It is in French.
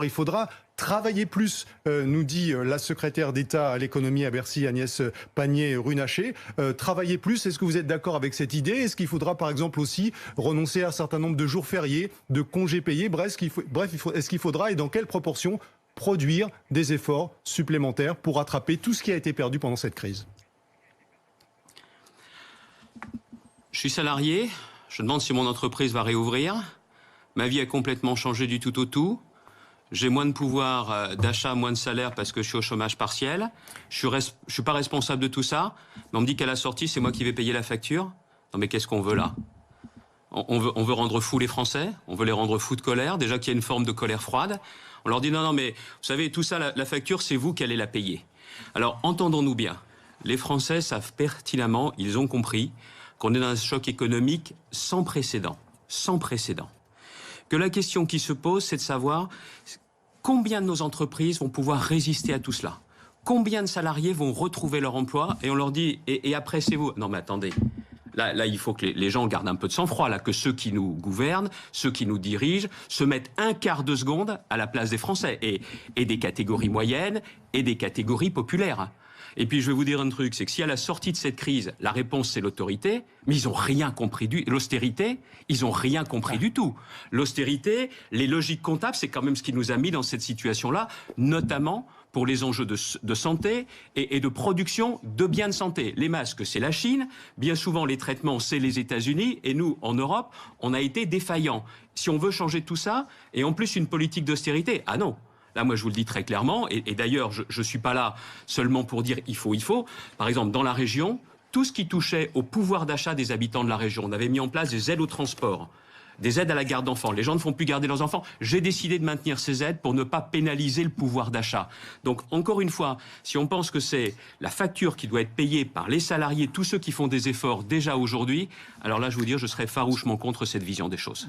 Il faudra travailler plus, nous dit la secrétaire d'État à l'économie à Bercy, Agnès Pannier-Runacher. Travailler plus, est-ce que vous êtes d'accord avec cette idée? Est-ce qu'il faudra par exemple aussi renoncer à un certain nombre de jours fériés, de congés payés? Bref, est-ce qu'il faudra et dans quelle proportion produire des efforts supplémentaires pour rattraper tout ce qui a été perdu pendant cette crise? Je suis salarié, je demande si mon entreprise va réouvrir. Ma vie a complètement changé du tout au tout. J'ai moins de pouvoir d'achat, moins de salaire parce que je suis au chômage partiel. Je suis pas responsable de tout ça. Mais on me dit qu'à la sortie, c'est moi qui vais payer la facture. Non mais qu'est-ce qu'on veut là? On veut rendre fous les Français. On veut les rendre fous de colère. Déjà qu'il y a une forme de colère froide. On leur dit non, mais vous savez, tout ça, la facture, c'est vous qui allez la payer. Alors entendons-nous bien. Les Français savent pertinemment, ils ont compris qu'on est dans un choc économique sans précédent. Sans précédent. Que la question qui se pose, c'est de savoir combien de nos entreprises vont pouvoir résister à tout cela. Combien de salariés vont retrouver leur emploi? Et on leur dit, et après c'est vous. Non mais attendez, là il faut que les gens gardent un peu de sang-froid, là, que ceux qui nous gouvernent, ceux qui nous dirigent, se mettent un quart de seconde à la place des Français. Et des catégories moyennes et des catégories populaires. Et puis je vais vous dire un truc, c'est que si à la sortie de cette crise, la réponse c'est l'autorité, mais ils n'ont rien compris l'austérité, ils n'ont rien compris du tout. L'austérité, les logiques comptables, c'est quand même ce qui nous a mis dans cette situation-là, notamment pour les enjeux de santé et de production de biens de santé. Les masques, c'est la Chine, bien souvent les traitements, c'est les États-Unis, et nous, en Europe, on a été défaillants. Si on veut changer tout ça, et en plus une politique d'austérité, ah non. Là, moi, je vous le dis très clairement, et d'ailleurs, je ne suis pas là seulement pour dire il faut. Par exemple, dans la région, tout ce qui touchait au pouvoir d'achat des habitants de la région, on avait mis en place des aides au transport, des aides à la garde d'enfants. Les gens ne font plus garder leurs enfants. J'ai décidé de maintenir ces aides pour ne pas pénaliser le pouvoir d'achat. Donc, encore une fois, si on pense que c'est la facture qui doit être payée par les salariés, tous ceux qui font des efforts déjà aujourd'hui, alors là, je vous dire, je serais farouchement contre cette vision des choses.